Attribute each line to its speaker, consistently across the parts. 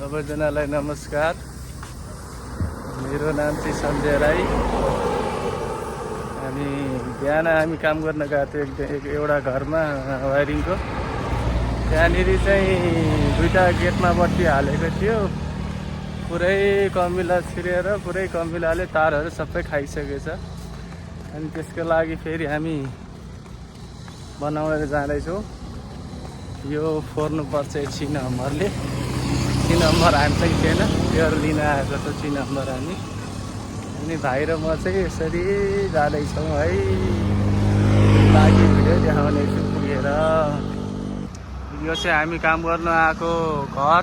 Speaker 1: सबैजनालाई नमस्कार। मेरो नाम चाहिँ सञ्जय राई। बिहान हामी काम गर्न गएको थियौँ एउटा घरमा वायरिङको। त्यहाँनिर चाहिँ दुईटा गेटमा बत्ती हालेको थियो। पुरै कमिला छिरेर पुरै कमिलाले तारहरू सबै खाइसकेछ। अनि त्यसको लागि फेरि हामी बनाएर जाँदैछौँ। यो फोर्नुपर्छ 6 नम्बरले। 6 नम्बर हामीसँग थिएन, त्यो लिन आएको छ 6 नम्बर हामी। अनि भाइ र म चाहिँ यसरी जाँदैछौँ है। लागि भिडियो देखाउनेछु पुगेर। यो चाहिँ हामी काम गर्न आएको घर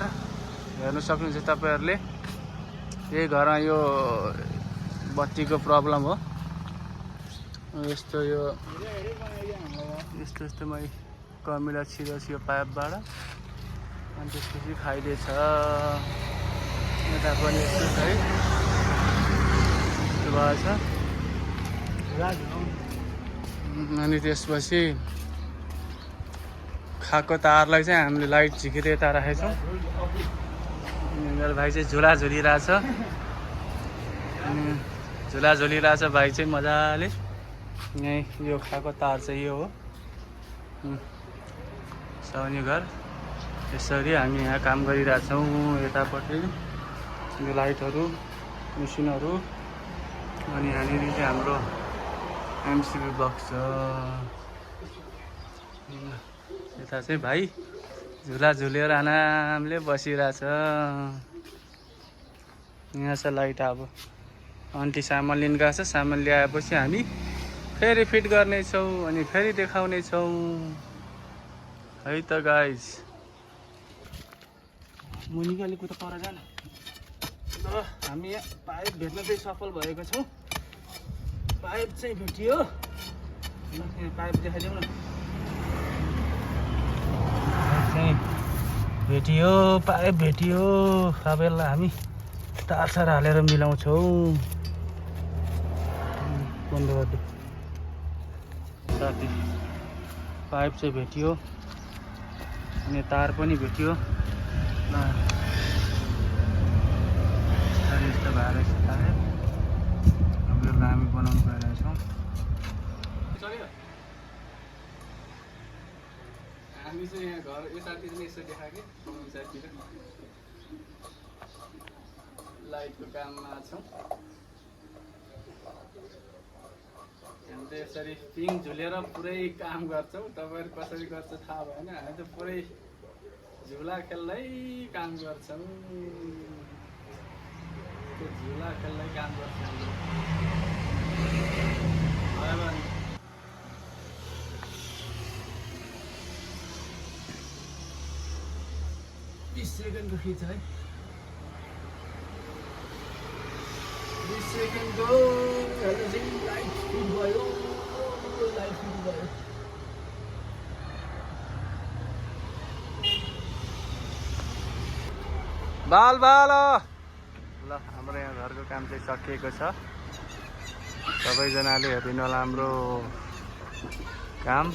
Speaker 1: हेर्नु सक्नुहुन्छ तपाईँहरूले। यही घरमा यो बत्तीको प्रब्लम हो। यस्तो मै कमिला छिरोस् यो पाइपबाट। अनि त्यसपछि खाइदिएछ। यता पनि यस्तो छ है, यस्तो भएछ। अनि त्यसपछि खाएको तारलाई चाहिँ हामीले लाइट झिकेर यता राखेछौँ। मेरो भाइ चाहिँ झुला झुलिरहेछ। भाइ चाहिँ मजाले। यहीँ यो खाएको तार चाहिँ यो हो साउनी घर। यसरी हामी यहाँ काम गरिरहेछौँ। यतापट्टि यो लाइटहरू, मेसिनहरू। अनि यहाँनिर चाहिँ हाम्रो एमसिबी बक्स छ। यता चाहिँ भाइ झुला झुलेर आरामले बसिरहेछ। यहाँ छ लाइट। अब आन्टी सामान लिन गएको छ। सामान ल्याएपछि हामी फेरि फिट गर्नेछौँ अनि फेरि देखाउनेछौँ है त गाइज। मुनिको अलिक उता पर जान। ल हामी यहाँ पाइप भेट्न चाहिँ सफल भएको छौँ। पाइप चाहिँ भेटियो। पाइप देखाइदेऊ न। पाइप भेटियो। अब यसलाई हामी तार हालेर मिलाउँछौँ। बन्द गरिदियो साथी। पाइप चाहिँ भेटियो अनि तार पनि भेटियो। यस्तो भएर हामी बनाउनु गइरहेछौँ। हामी चाहिँ यहाँ घर यतातिर नै यसो देखाएको साथीतिर लाइटको काममा छौँ। हामी त यसरी पिङ झुलेर पुरै काम गर्छौँ। तपाईँहरू कसरी गर्छ थाहा भएन। हामी त पुरै झुला खेल्दै काम गर्छौँ। त्यो झुला खेल्दै काम गर्छौँ। 20 सेकेन्डको खिच है। 20 सेकेन्डको लाइट फिट भयो। बाल ल हाम्रो यहाँ घरको काम चाहिँ सकिएको छ। सबैजनाले हेरिदिनु होला हाम्रो काम।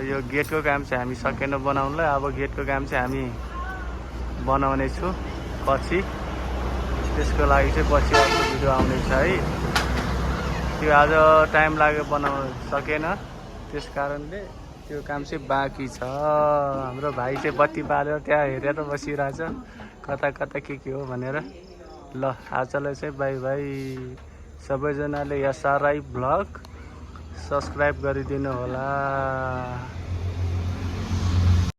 Speaker 1: यो गेटको काम चाहिँ हामी सकेन बनाउनलाई। अब गेटको काम चाहिँ हामी बनाउने छु पछि। त्यसको लागि चाहिँ पछि अर्को भिडियो आउनेछ है। त्यो आज टाइम लाग्यो बनाउन सकेन। त्यस कारणले त्यो काम चाहिँ बाँकी छ। हाम्रो भाइ चाहिँ बत्ती बालेर त्यहाँ हेरेर बसिरहेछ कता के हो भनेर। ल आजलाई चाहिँ बाई बाई। सबैजनाले SRI ब्लग सब्सक्राइब गरिदिनु होला।